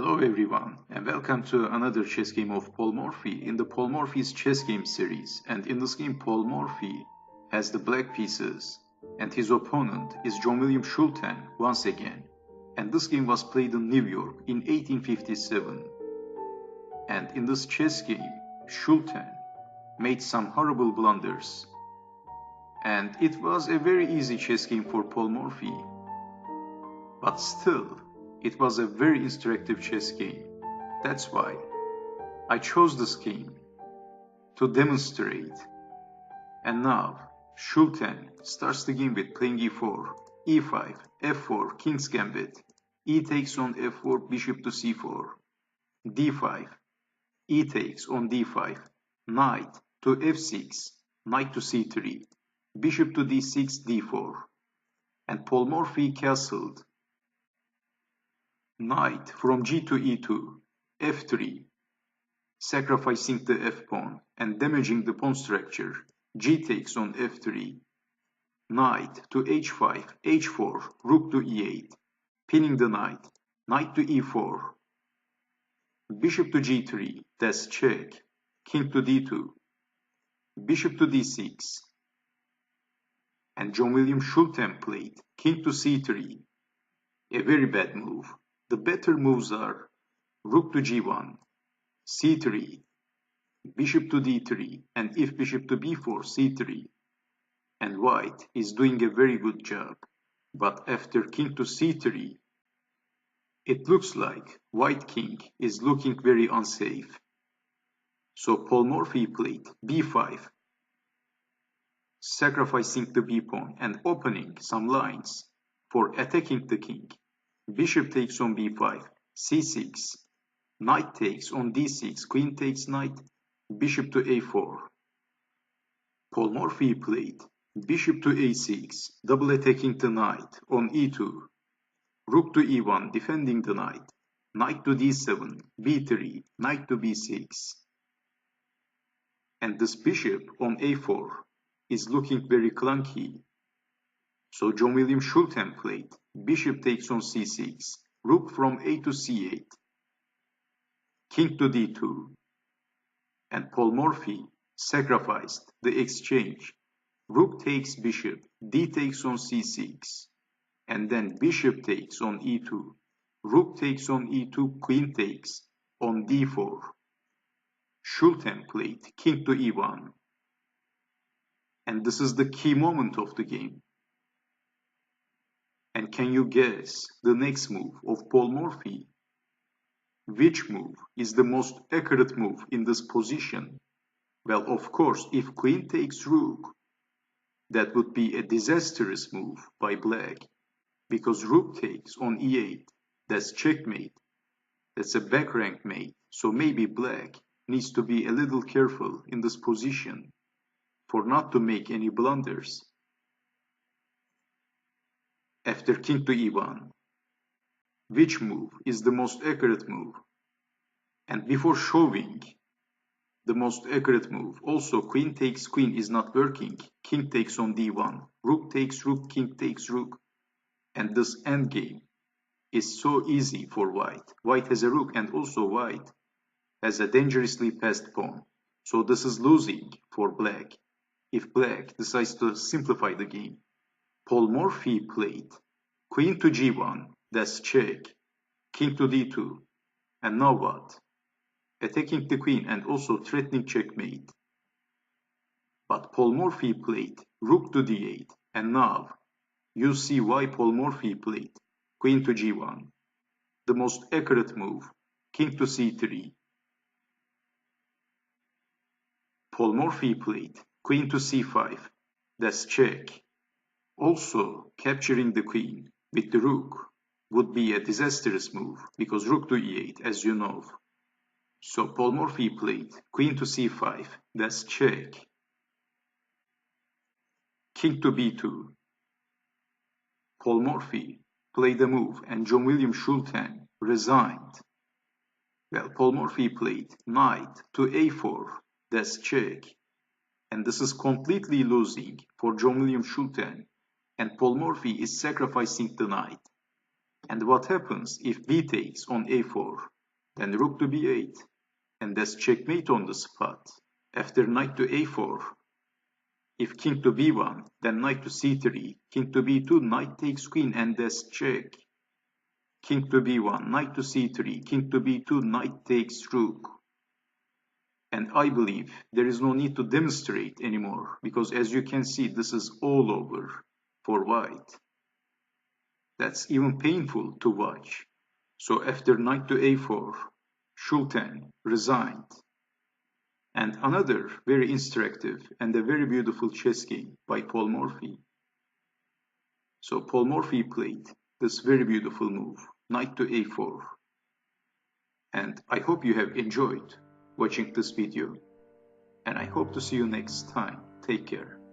Hello everyone, and welcome to another chess game of Paul Morphy in the Paul Morphy's chess game series. And in this game, Paul Morphy has the black pieces, and his opponent is John William Schulten once again. And this game was played in New York in 1857. And in this chess game, Schulten made some horrible blunders. And it was a very easy chess game for Paul Morphy. But still, it was a very interactive chess game. That's why I chose this game to demonstrate. And now, Schulten starts the game with playing e4, e5, f4, king's gambit, e takes on f4, bishop to c4, d5, e takes on d5, knight to f6, knight to c3, bishop to d6, d4, and Paul Morphy castled knight from g to e2, f3, sacrificing the f-pawn and damaging the pawn structure. G takes on f3, knight to h5, h4, rook to e8, pinning the knight, knight to e4, bishop to g3, that's check, king to d2, bishop to d6, and John William Schulten played king to c3, a very bad move. The better moves are rook to g1, c3, bishop to d3, and if bishop to b4, c3. And white is doing a very good job. But after king to c3, it looks like white king is looking very unsafe. So Paul Morphy played b5, sacrificing the b-pawn and opening some lines for attacking the king. Bishop takes on b5, c6, knight takes on d6, queen takes knight, bishop to a4. Paul Morphy played bishop to a6, double attacking the knight on e2, rook to e1, defending the knight to d7, b3, knight to b6. And this bishop on a4 is looking very clunky. So John William Schulten played bishop takes on c6, rook from a to c8, king to d2, and Paul Morphy sacrificed the exchange. Rook takes bishop, d takes on c6, and then bishop takes on e2, rook takes on e2, queen takes on d4. Schulten played king to e1, and this is the key moment of the game. And can you guess the next move of Paul Morphy? Which move is the most accurate move in this position? Well, of course, if queen takes rook, that would be a disastrous move by black, because rook takes on e8, that's checkmate, that's a back rank mate, so maybe black needs to be a little careful in this position for not to make any blunders. After king to e1, which move is the most accurate move? And before showing the most accurate move, also queen takes queen is not working, king takes on d1, rook takes rook, king takes rook, and this endgame is so easy for white. White has a rook, and also white has a dangerously passed pawn, so this is losing for black if black decides to simplify the game. Paul Morphy played queen to g1, that's check, king to d2, and now what? Attacking the queen and also threatening checkmate. But Paul Morphy played rook to d8, and now you see why Paul Morphy played queen to g1. The most accurate move, king to c3. Paul Morphy played queen to c5, that's check. Also, capturing the queen with the rook would be a disastrous move, because rook to e8, as you know. So Paul Morphy played queen to c5, that's check, king to b2. Paul Morphy played a move and John William Schulten resigned. Well, Paul Morphy played knight to a4, that's check, and this is completely losing for John William Schulten, and Paul Morphy is sacrificing the knight. And what happens if b takes on a4? then rook to b8, and that's checkmate on the spot. After knight to a4, if king to b1, then knight to c3, king to b2, knight takes queen, and that's check. King to b1, knight to c3, king to b2, knight takes rook. And I believe there is no need to demonstrate anymore, because as you can see, this is all over for white. That's even painful to watch. So after knight to a4, Schulten resigned. And another very instructive and a very beautiful chess game by Paul Morphy. So Paul Morphy played this very beautiful move, knight to a4. And I hope you have enjoyed watching this video. And I hope to see you next time. Take care.